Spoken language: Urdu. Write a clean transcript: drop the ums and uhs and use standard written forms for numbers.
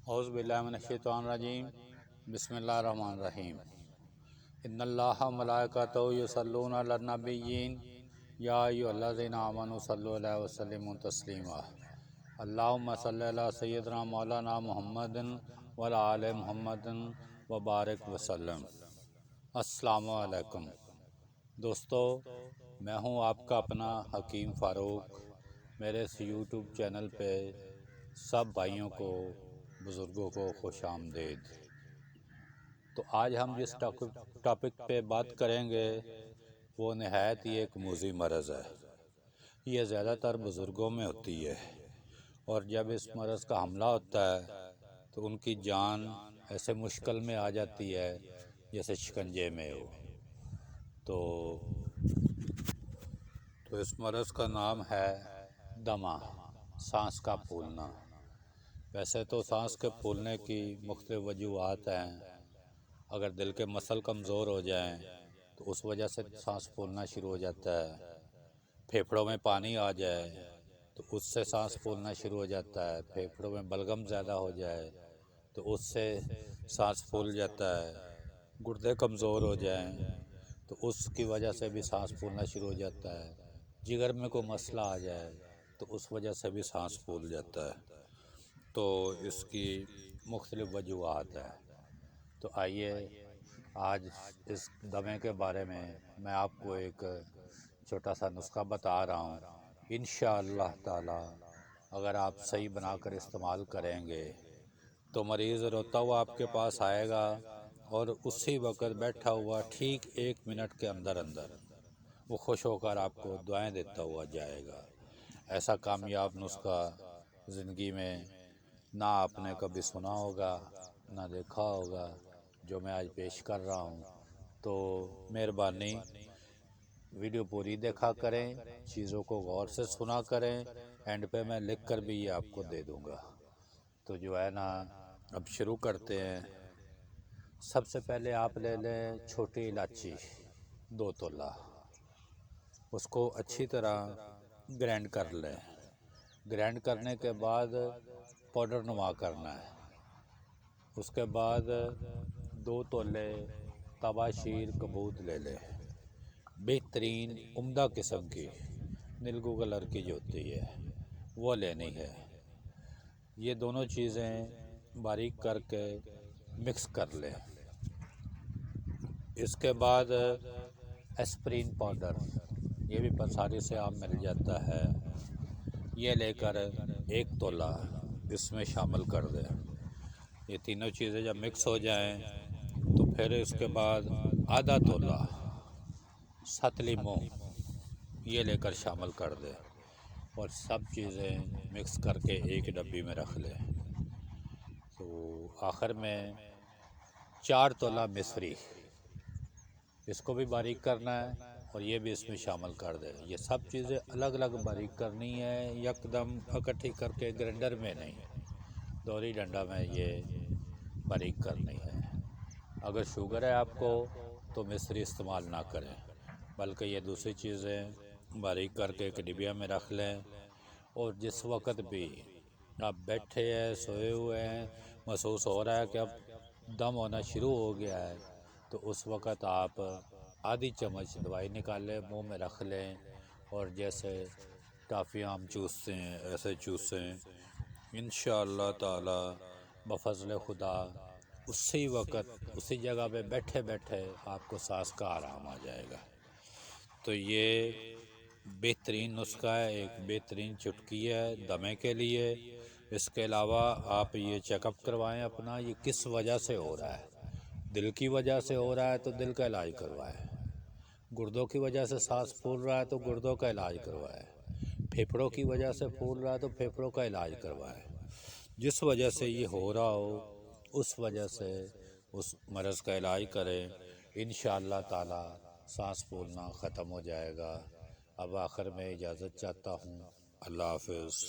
اعوذ باللہ من الشیطان الرجیم بسم اللہ الرحمن الرحیم ان اللہ و ملائکتہ یصلون علی النبی یا ایھا الذین آمنوا صلوا علیہ وسلموا تسلیما اللہم صلی علی سیدنا مولانا محمد وعلی آل محمد وبارک وسلم۔ السلام علیکم دوستو، میں ہوں آپ کا اپنا حکیم فاروق۔ میرے اس یوٹیوب چینل پہ سب بھائیوں کو، بزرگوں کو خوش آمدید۔ تو آج ہم جس ٹاپک پہ بات کریں گے وہ نہایت ہی ایک موذی مرض ہے۔ یہ زیادہ تر بزرگوں میں ہوتی ہے، اور جب اس مرض کا حملہ ہوتا ہے تو ان کی جان ایسے مشکل میں آ جاتی ہے جیسے شکنجے میں ہو۔ تو اس مرض کا نام ہے دمہ، سانس کا پھولنا۔ ویسے تو سانس کے پھولنے کی مختلف وجوہات ہیں۔ اگر دل کے مسل کمزور ہو جائیں تو اس وجہ سے سانس پھولنا شروع ہو جاتا ہے۔ پھیپھڑوں میں پانی آ جائے تو اس سے سانس پھولنا شروع ہو جاتا ہے۔ پھیپھڑوں میں بلغم زیادہ ہو جائے تو اس سے سانس پھول جاتا ہے۔ گردے کمزور ہو جائیں تو اس کی وجہ سے بھی سانس پھولنا شروع ہو جاتا ہے۔ جگر میں کوئی مسئلہ آ جائے تو اس وجہ سے بھی سانس پھول جاتا ہے۔ تو اس کی مختلف وجوہات ہیں۔ تو آئیے آج اس دمے کے بارے میں آپ کو ایک چھوٹا سا نسخہ بتا رہا ہوں۔ انشاءاللہ تعالی اگر آپ صحیح بنا کر استعمال کریں گے تو مریض روتا ہوا آپ کے پاس آئے گا، اور اسی وقت بیٹھا ہوا ٹھیک 1 منٹ کے اندر وہ خوش ہو کر آپ کو دعائیں دیتا ہوا جائے گا۔ ایسا کامیاب نسخہ زندگی میں نہ آپ نے کبھی سنا ہوگا، نہ دیکھا ہوگا، جو میں آج پیش کر رہا ہوں۔ تو مہربانی ویڈیو پوری دیکھا کریں، چیزوں کو غور سے سنا کریں، اینڈ پہ میں لکھ کر بھی یہ آپ کو دے دوں گا۔ تو جو ہے نا، اب شروع کرتے ہیں۔ سب سے پہلے آپ لے لیں چھوٹی الائچی 2 تولہ، اس کو اچھی طرح گرینڈ کر لیں۔ گرینڈ کرنے کے بعد پاؤڈر نما کرنا ہے۔ اس کے بعد 2 تولے تباشیر کبوت لے لیں، بہترین عمدہ قسم کی نیلگو کلر کی جو ہوتی ہے وہ لینی ہے۔ یہ دونوں چیزیں باریک کر کے مکس کر لیں۔ اس کے بعد اسپرین پاؤڈر، یہ بھی پنساری سے عام مل جاتا ہے، یہ لے کر 1 تولہ اس میں شامل کر دیں۔ یہ تینوں چیزیں جب مکس ہو جائیں تو پھر اس کے بعد آدھا تولہ 7 لیموں یہ لے کر شامل کر دیں، اور سب چیزیں مکس کر کے ایک ڈبی میں رکھ لیں۔ تو آخر میں 4 تولہ مصری، اس کو بھی باریک کرنا ہے اور یہ بھی اس میں شامل کر دیں۔ یہ سب چیزیں الگ الگ باریک کرنی ہے، یکدم اکٹھی کر کے گرینڈر میں نہیں، دوری ڈنڈا میں یہ باریک کرنی ہے۔ اگر شوگر ہے آپ کو تو مصری استعمال نہ کریں، بلکہ یہ دوسری چیزیں باریک کر کے ایک ڈبیا میں رکھ لیں، اور جس وقت بھی آپ بیٹھے ہیں، سوئے ہوئے ہیں، محسوس ہو رہا ہے کہ اب دم ہونا شروع ہو گیا ہے، تو اس وقت آپ آدھی چمچ دوائی نکالیں، منہ میں رکھ لیں، اور جیسے ٹافیاں ہم چوستے ہیں ایسے چوسیں۔ انشاءاللہ تعالی بفضل خدا اسی وقت اسی جگہ پہ بیٹھے بیٹھے آپ کو سانس کا آرام آ جائے گا۔ تو یہ بہترین نسخہ ہے، ایک بہترین چٹکی ہے دمے کے لیے۔ اس کے علاوہ آپ یہ چیک اپ کروائیں اپنا، یہ کس وجہ سے ہو رہا ہے۔ دل کی وجہ سے ہو رہا ہے تو دل کا علاج کروائیں۔ گردوں کی وجہ سے سانس پھول رہا ہے تو گردوں کا علاج کروائیں۔ پھیپھڑوں کی وجہ سے پھول رہا ہے تو پھیپھڑوں کا علاج کروائیں۔ جس وجہ سے یہ ہو رہا ہو اس وجہ سے اس مرض کا علاج کریں۔ انشاءاللہ تعالی سانس پھولنا ختم ہو جائے گا۔ اب آخر میں اجازت چاہتا ہوں۔ اللہ حافظ۔